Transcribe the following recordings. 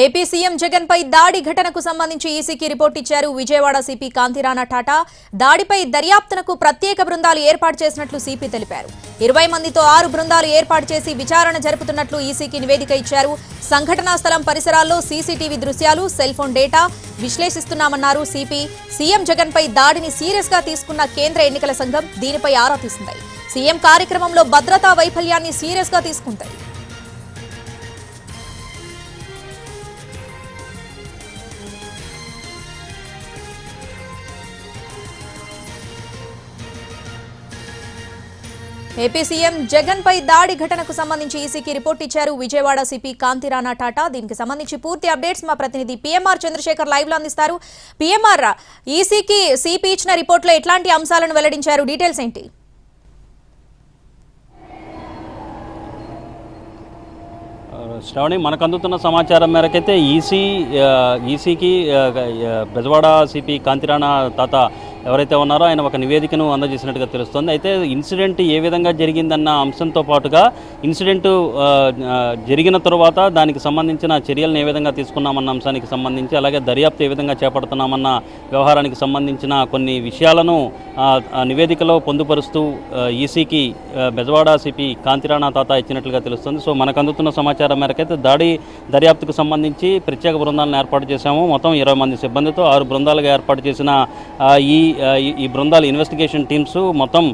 AP CM Jagan పై దాడి ఘటనకు సంబంధించి ఈసీకి రిపోర్ట్ ఇచ్చారు విజయవాడ సిపి కాంతిరాణా టాటా. దాడిపై దర్యాప్తునకు ప్రత్యేక బృందాలు ఏర్పాటు చేసినట్లు సిపి తెలిపారు. 20 మందితో 6 బృందాలు ఏర్పాటు చేసి విచారణ జరుపుతున్నట్లు ఈసీకి నివేదిక ఇచ్చారు. సంఘటనా స్థలం పరిసరాల్లో సీసీటీవీ దృశ్యాలు, సెల్ ఫోన్ డేటా విశ్లేషిస్తున్నామన్నారు సిపి. సీఎం జగన్ పై దాడిని సీరియస్ గా తీసుకున్న కేంద్ర ఎన్నికల సంఘం దీనిపై ఆరా తీసింది. సీఎం కార్యక్రమంలో భద్రతా వైఫల్యాన్ని సీరియస్ గా తీసుకుంది. ఏపీ సీఎం జగన్ పై దాడి ఘటనకు సంబంధించి ఈసీకి రిపోర్ట్ ఇచ్చారు విజయవాడ సిపి కాంతిరాణా టాటా. దీనికి సంబంధించి పూర్తి అప్డేట్స్ మా ప్రతినిధి పిఎంఆర్ చంద్రశేఖర్ లైవ్ లో అందిస్తారు. పిఎంఆర్, ఈసీకి సిపి ఇచ్చిన రిపోర్ట్లో ఎట్లాంటి అంశాలను వెల్లడించారు? డీటెయిల్స్ ఏంటి? శ్రావణి, మనకు అందుతున్న సమాచారం మేరకైతే ఈసీకి బెజవాడ సిపి కాంతిరాణా తాత ఎవరైతే ఉన్నారో ఆయన ఒక నివేదికను అందజేసినట్టుగా తెలుస్తోంది. అయితే ఇన్సిడెంట్ ఏ విధంగా జరిగిందన్న అంశంతో పాటుగా ఇన్సిడెంట్ జరిగిన తరువాత దానికి సంబంధించిన చర్యలను ఏ విధంగా తీసుకున్నామన్న అంశానికి సంబంధించి, అలాగే దర్యాప్తు ఏ విధంగా చేపడుతున్నామన్న వ్యవహారానికి సంబంధించిన కొన్ని విషయాలను నివేదికలో పొందుపరుస్తూ ఈసీకి బెజవాడ సిపి కాంతిరాణా తాత ఇచ్చినట్లుగా తెలుస్తుంది. సో మనకు అందుతున్న సమాచారం మేరకైతే దాడి దర్యాప్తుకు సంబంధించి ప్రత్యేక బృందాలను ఏర్పాటు చేశాము. మొత్తం 20 మంది సిబ్బందితో 6 బృందాలుగా ఏర్పాటు చేసిన ఈ బృందాలు ఇన్వెస్టిగేషన్ టీమ్స్ మొత్తం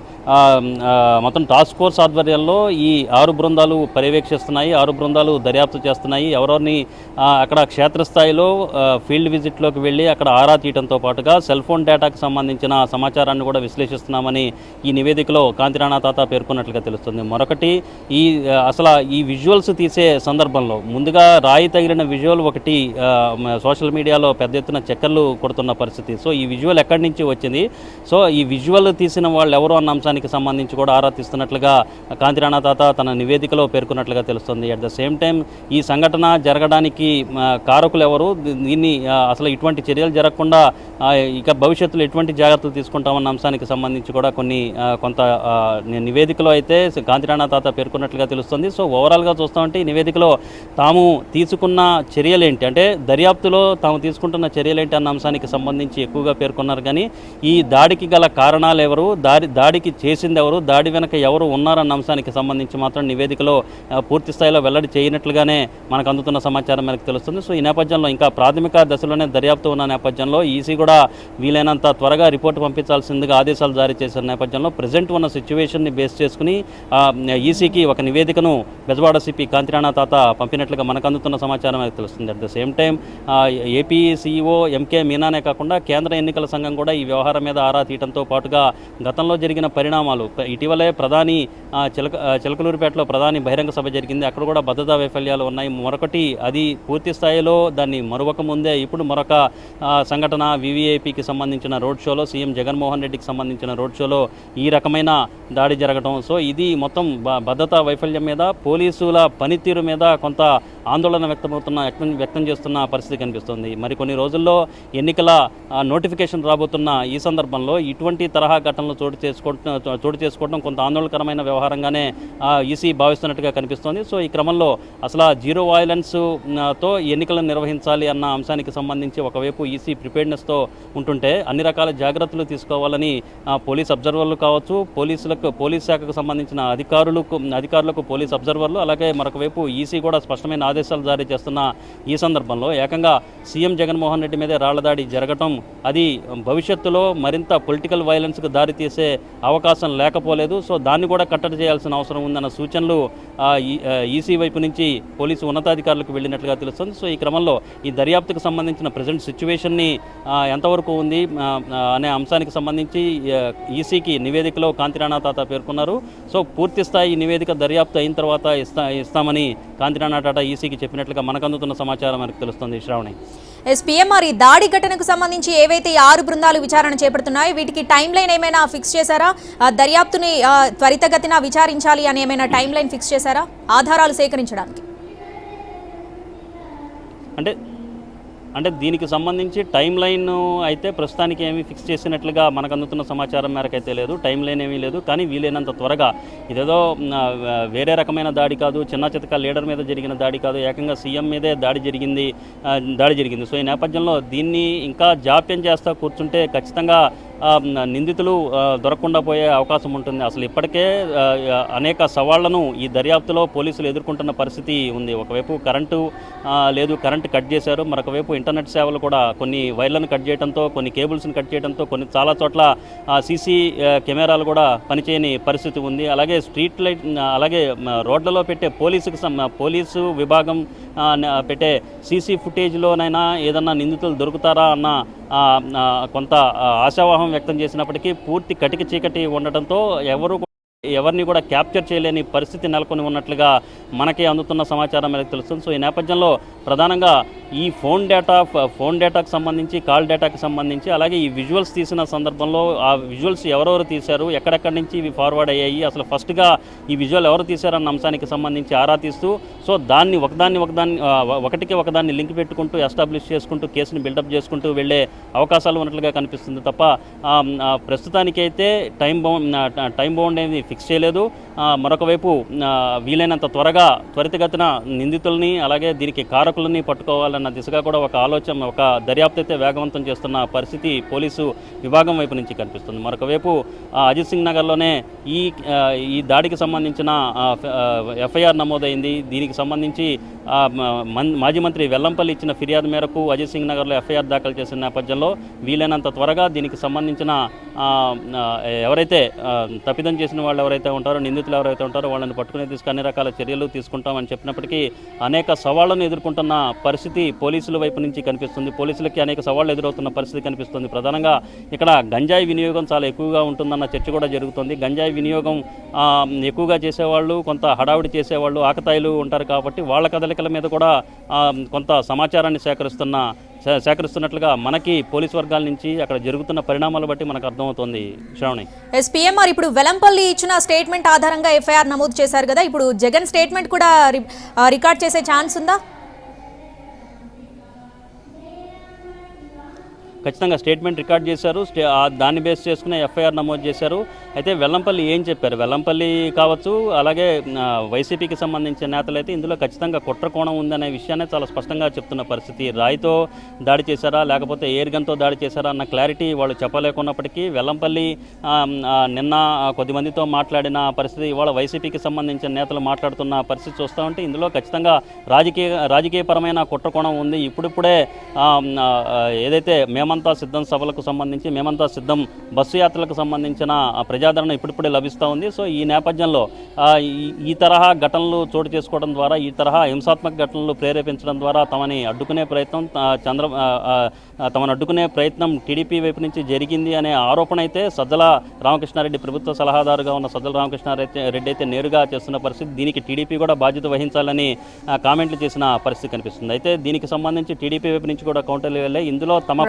టాస్క్ ఫోర్స్ ఆధ్వర్యంలో ఈ 6 బృందాలు పర్యవేక్షిస్తున్నాయి. 6 బృందాలు దర్యాప్తు చేస్తున్నాయి. ఎవరెవరిని అక్కడ క్షేత్రస్థాయిలో ఫీల్డ్ విజిట్లోకి వెళ్ళి అక్కడ ఆరా తీయడంతో పాటుగా సెల్ ఫోన్ డేటాకు సంబంధించిన సమాచారాన్ని కూడా విశ్లేషిస్తున్నామని ఈ నివేదికలో కాంతిరాణా తాత పేర్కొన్నట్లుగా తెలుస్తుంది. మరొకటి, అసలు ఈ విజువల్స్ తీసే సందర్భంలో ముందుగా రాయి తగిలిన విజువల్ ఒకటి సోషల్ మీడియాలో పెద్ద ఎత్తున చక్కర్లు కొడుతున్న పరిస్థితి. సో ఈ విజువల్ ఎక్కడి నుంచి వచ్చింది, సో ఈ విజువల్ తీసిన వాళ్ళు ఎవరు అన్న అంశానికి సంబంధించి కూడా ఆరా తీస్తున్నట్లుగా కాంతిరాణా తాత తన నివేదికలో పేర్కొన్నట్లుగా తెలుస్తుంది. అట్ ద సేమ్ టైం ఈ సంఘటన జరగడానికి కారకులు ఎవరు, దీన్ని అసలు ఇటువంటి చర్యలు జరగకుండా ఇక భవిష్యత్తులో ఎటువంటి జాగ్రత్తలు తీసుకుంటామన్న అంశానికి సంబంధించి కూడా కొంత నివేదికలో అయితే కాంతిరాణా తాత పేర్కొన్నట్లుగా తెలుస్తుంది. సో ఓవరాల్గా చూస్తామంటే ఈ నివేదికలో తాము తీసుకున్న చర్యలేంటి, అంటే దర్యాప్తులో తాము తీసుకుంటున్న చర్యలేంటి అన్న అంశానికి సంబంధించి ఎక్కువగా పేర్కొన్నారు. కానీ ఈ దాడికి గల కారణాలు ఎవరు, దాడికి చేసింది ఎవరు, దాడి వెనక ఎవరు ఉన్నారన్న అంశానికి సంబంధించి మాత్రం నివేదికలో పూర్తి స్థాయిలో వెల్లడి చేయనట్లుగానే మనకు అందుతున్న సమాచారం మనకు తెలుస్తుంది. సో ఈ నేపథ్యంలో ఇంకా ప్రాథమిక దశలోనే దర్యాప్తు ఉన్న నేపథ్యంలో ఈసీ కూడా వీలైనంత త్వరగా రిపోర్టు పంపించాల్సిందిగా ఆదేశాలు జారీ చేసిన నేపథ్యంలో ప్రజెంట్ ఉన్న సిచ్యువేషన్ని బేస్ చేసుకుని ఈసీకి ఒక నివేదికను బెజవాడ సిపి కాంతిరాణా తాత పంపినట్లుగా మనకు అందుతున్న సమాచారం మనకు తెలుస్తుంది. At the same time AP CEO MK మీనానే కాకుండా కేంద్ర ఎన్నికల సంఘం కూడా ఈ వ్యవహారం మీద ఆరా తీయడంతో పాటుగా గతంలో జరిగిన పరిణామాలు, ఇటీవలే ప్రధాని చిలకలూరిపేటలో ప్రధాని బహిరంగ సభ జరిగింది, అక్కడ కూడా భద్రతా వైఫల్యాలు ఉన్నాయి. మరొకటి, అది పూర్తి స్థాయిలో దాన్ని మరొక ముందే ఇప్పుడు మరొక సంఘటన వివిఐపికి సంబంధించిన రోడ్ షోలో, సీఎం జగన్మోహన్ రెడ్డికి సంబంధించిన రోడ్ షోలో ఈ రకమైన దాడి జరగడం. సో ఇది మొత్తం భద్రతా వైఫల్యం మీద, పోలీసుల పనితీరు మీద కొంత ఆందోళన వ్యక్తం చేస్తున్న పరిస్థితి కనిపిస్తుంది. మరికొన్ని రోజుల్లో ఎన్నికల నోటిఫికేషన్ రాబోతున్న ఈ సందర్భంలో ఇటువంటి తరహా ఘటనలు చోటు చేసుకోవడం కొంత ఆందోళనకరమైన వ్యవహారంగానే ఈసీ భావిస్తున్నట్టుగా కనిపిస్తోంది. సో ఈ క్రమంలో అసలు జీరో వైలెన్స్ తో ఎన్నికలను నిర్వహించాలి అన్న అంశానికి సంబంధించి ఒకవైపు ఈసీ ప్రిపేర్నెస్తో ఉంటుంటే అన్ని రకాల జాగ్రత్తలు తీసుకోవాలని పోలీస్ అబ్జర్వర్లు కావచ్చు, పోలీస్ శాఖకు సంబంధించిన అధికారులకు పోలీస్ అబ్జర్వర్లు, అలాగే మరొక వైపు ఈసీ కూడా స్పష్టమైన ఆదేశాలు జారీ చేస్తున్న ఈ సందర్భంలో ఏకంగా సీఎం జగన్మోహన్ రెడ్డి మీదే రాళ్లదాడి జరగటం, అది భవిష్యత్తులో మరింత పొలిటికల్ వైలెన్స్కు దారితీసే అవకాశం లేకపోలేదు. సో దాన్ని కూడా కట్టడి చేయాల్సిన అవసరం ఉందన్న సూచనలు ఈసీ వైపు నుంచి పోలీసు ఉన్నతాధికారులకు వెళ్ళినట్లుగా తెలుస్తుంది. సో ఈ క్రమంలో ఈ దర్యాప్తుకు సంబంధించిన ప్రజెంట్ సిచ్యువేషన్ని ఎంతవరకు ఉంది అనే అంశానికి సంబంధించి ఈసీకి నివేదికలో కాంతిరాణా తాత పేర్కొన్నారు. సో పూర్తి స్థాయి నివేదిక దర్యాప్తు అయిన తర్వాత ఇస్తామని కాంతిరాణా టాటా ఈసీకి చెప్పినట్లుగా మనకు అందుతున్న సమాచారం మనకు తెలుస్తుంది. శ్రావణి, ఎస్పీఎంఆర్, ఈ దాడి ఘటనకు సంబంధించి ఏవైతే 6 బృందాలు విచారణ చేపడుతున్నాయో వీటికి టైం లైన్ ఏమైనా ఫిక్స్ చేశారా? దర్యాప్తుని త్వరితగతిన విచారించాలి అని ఏమైనా టైం లైన్ ఫిక్స్ చేశారా ఆధారాలు సేకరించడానికి? అంటే అంటే దీనికి సంబంధించి టైం లైన్ అయితే ప్రస్తుతానికి ఏమీ ఫిక్స్ చేసినట్లుగా మనకు అందుతున్న సమాచారం మేరకు అయితే లేదు. టైం లైన్ ఏమీ లేదు. కానీ వీలైనంత త్వరగా ఇదేదో వేరే రకమైన దాడి కాదు, చిన్న చితక లీడర్ మీద జరిగిన దాడి కాదు, ఏకంగా సీఎం మీదే దాడి జరిగింది. సో ఈ నేపథ్యంలో దీన్ని ఇంకా జాప్యం చేస్తా కూర్చుంటే ఖచ్చితంగా నిందితులు దొరకకుండా పోయే అవకాశం ఉంటుంది. అసలు ఇప్పటికే అనేక సవాళ్లను ఈ దర్యాప్తులో పోలీసులు ఎదుర్కొంటున్న పరిస్థితి ఉంది. ఒకవైపు కరెంటు లేదు, కరెంటు కట్ చేశారు. మరొకవైపు ఇంటర్నెట్ సేవలు కూడా కొన్ని వైర్లను కట్ చేయడంతో, కొన్ని కేబుల్స్ని కట్ చేయడంతో చాలా చోట్ల సీసీ కెమెరాలు కూడా పనిచేయని పరిస్థితి ఉంది. అలాగే స్ట్రీట్ లైట్, అలాగే రోడ్లలో పెట్టే పోలీసు విభాగం పెట్టే సీసీ ఫుటేజ్లోనైనా ఏదన్నా నిందితులు దొరుకుతారా అన్న కొంత ఆశావాహం వ్యక్తం చేసినప్పటికీ పూర్తి కటిక చీకటి ఉండటంతో ఎవరిని కూడా క్యాప్చర్ చేయలేని పరిస్థితి నెలకొని ఉన్నట్లుగా మనకి అందుతున్న సమాచారం మేరకు తెలుస్తుంది. సో ఈ నేపథ్యంలో ప్రధానంగా ఈ ఫోన్ డేటాకు సంబంధించి, కాల్ డేటాకు సంబంధించి, అలాగే ఈ విజువల్స్ తీసిన సందర్భంలో ఆ విజువల్స్ ఎవరెవరు తీశారు, ఎక్కడెక్కడి నుంచి ఇవి ఫార్వర్డ్ అయ్యాయి, అసలు ఫస్ట్గా ఈ విజువల్ ఎవరు తీశారన్న అంశానికి సంబంధించి ఆరా తీస్తూ సో దాన్ని ఒకటికి ఒకదాన్ని లింక్ పెట్టుకుంటూ ఎస్టాబ్లిష్ చేసుకుంటూ కేసుని బిల్డప్ చేసుకుంటూ వెళ్ళే అవకాశాలు ఉన్నట్లుగా కనిపిస్తుంది తప్ప ప్రస్తుతానికైతే టైం బౌండ్ అనేది ఫిక్స్ చేయలేదు. మరొక వైపు వీలైనంత త్వరితగతిన నిందితుల్ని అలాగే దీనికి కారకులని పట్టుకోవాలన్న దిశగా కూడా ఒక దర్యాప్తు అయితే వేగవంతం చేస్తున్న పరిస్థితి పోలీసు విభాగం వైపు నుంచి కనిపిస్తుంది. మరొక వైపు అజిత్ సింగ్ నగర్లోనే ఈ దాడికి సంబంధించిన ఎఫ్ఐఆర్ నమోదైంది. దీనికి సంబంధించి మాజీ మంత్రి వెల్లంపల్లి ఇచ్చిన ఫిర్యాదు మేరకు అజిత్ సింగ్ నగర్లో ఎఫ్ఐఆర్ దాఖలు చేసిన నేపథ్యంలో వీలైనంత త్వరగా దీనికి సంబంధించిన ఎవరైతే తప్పిదం చేసిన వాళ్ళు ఎవరైతే ఉంటారో, నిందితులు ఎవరైతే ఉంటారో వాళ్ళని పట్టుకునే అన్ని రకాల చర్యలు తీసుకుంటామని చెప్పినప్పటికీ అనేక సవాళ్లను ఎదుర్కొంటున్న పరిస్థితి పోలీసుల వైపు నుంచి కనిపిస్తుంది. పోలీసులకి అనేక సవాళ్లు ఎదురవుతున్న పరిస్థితి కనిపిస్తుంది. ప్రధానంగా ఇక్కడ గంజాయి వినియోగం చాలా ఎక్కువగా ఉంటుందన్న చర్చ కూడా జరుగుతుంది. గంజాయి వినియోగం ఎక్కువగా చేసేవాళ్ళు, కొంత హడావుడి చేసేవాళ్ళు, ఆకతాయిలు ఉంటారు కాబట్టి వాళ్ళ కదలికల మీద కూడా కొంత సమాచారాన్ని సేకరిస్తున్నట్లుగా మనకి పోలీస్ వర్గాల నుంచి అక్కడ జరుగుతున్న పరిణామాలు బట్టి మనకు అర్థమవుతోంది. శ్రావణి, ఎస్పీఎంఆర్ ఇప్పుడు వెలంపల్లి ఇచ్చిన స్టేట్మెంట్ ఆధారంగా ఎఫ్ఐఆర్ నమోదు చేశారు కదా, ఇప్పుడు జగన్ స్టేట్మెంట్ కూడా రికార్డ్ చేసే ఛాన్స్ ఉందా? ఖచ్చితంగా స్టేట్మెంట్ రికార్డ్ చేశారు. దాన్ని బేస్ చేసుకునే ఎఫ్ఐఆర్ నమోదు చేశారు. అయితే వెల్లంపల్లి ఏం చెప్పారు, వెల్లంపల్లి కావచ్చు అలాగే వైసీపీకి సంబంధించిన నేతలు అయితే ఇందులో ఖచ్చితంగా కుట్ర కోణం ఉందనే విషయాన్ని చాలా స్పష్టంగా చెప్తున్న పరిస్థితి. రాయితో దాడి చేశారా లేకపోతే ఎయిర్ గన్తో దాడి చేశారా అన్న క్లారిటీ వాళ్ళు చెప్పలేకున్నప్పటికీ వెల్లంపల్లి నిన్న కొద్దిమందితో మాట్లాడిన పరిస్థితి, ఇవాళ వైసీపీకి సంబంధించిన నేతలు మాట్లాడుతున్న పరిస్థితి చూస్తూ ఉంటే ఇందులో ఖచ్చితంగా రాజకీయపరమైన కుట్ర కోణం ఉంది. ఇప్పుడిప్పుడే ఏదైతే మేమంతా సిద్ధం సభలకు సంబంధించి, మేమంతా సిద్ధం బస్సు యాత్రలకు సంబంధించిన ప్రజాదరణ ఇప్పుడిప్పుడే లభిస్తూ ఉంది. సో ఈ నేపథ్యంలో ఈ తరహా ఘటనలు చోటు చేసుకోవడం ద్వారా, ఈ తరహా హింసాత్మక ఘటనలు ప్రేరేపించడం ద్వారా తమని అడ్డుకునే ప్రయత్నం టీడీపీ వైపు నుంచి జరిగింది అనే ఆరోపణ అయితే సజ్జల రామకృష్ణారెడ్డి, ప్రభుత్వ సలహాదారుగా ఉన్న సజ్జల రామకృష్ణారెడ్డి అయితే నేరుగా చేస్తున్న పరిస్థితి. దీనికి టీడీపీ కూడా బాధ్యత వహించాలని కామెంట్లు చేసిన పరిస్థితి కనిపిస్తుంది. అయితే దీనికి సంబంధించి టీడీపీ వైపు నుంచి కూడా కౌంటర్లు వెళ్ళాయి. ఇందులో తమ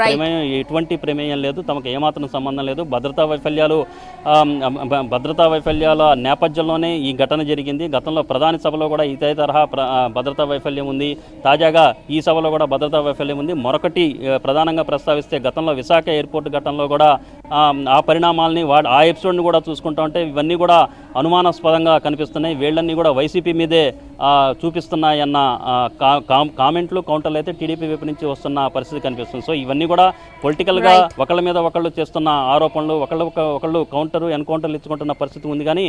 ఎటువంటి ప్రమేయం లేదు, తమకు ఏమాత్రం సంబంధం లేదు. భద్రతా వైఫల్యాల నేపథ్యంలోనే ఈ ఘటన జరిగింది. గతంలో ప్రధాని సభలో కూడా ఇదే తరహా భద్రతా వైఫల్యం ఉంది. తాజాగా ఈ సభలో కూడా భద్రతా వైఫల్యం ఉంది. మరొకటి ప్రధానంగా ప్రస్తావిస్తే గతంలో విశాఖ ఎయిర్పోర్ట్ ఘటనలో కూడా ఆ పరిణామాలని ఆ ఎపిసోడ్ని కూడా చూసుకుంటా ఉంటే ఇవన్నీ కూడా అనుమానాస్పదంగా కనిపిస్తున్నాయి. వీళ్ళన్నీ కూడా వైసీపీ మీదే చూపిస్తున్నాయన్న కామెంట్లు, కౌంటర్లు అయితే టీడీపీ వైపు నుంచి వస్తున్న పరిస్థితి కనిపిస్తుంది. సో ఇవన్నీ కూడా పొలిటికల్గా ఒకళ్ళ మీద ఒకళ్ళు చేస్తున్న ఆరోపణలు, ఒకళ్ళు ఎన్కౌంటర్లు ఇచ్చుకుంటున్న పరిస్థితి ఉంది. కానీ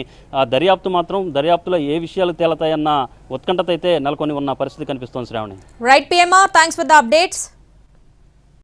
దర్యాప్తులో ఏ విషయాలు తేలతాయన్న ఉత్కంఠత అయితే నెలకొని ఉన్న పరిస్థితి కనిపిస్తుంది. Sravani. Right PMR, thanks for the updates.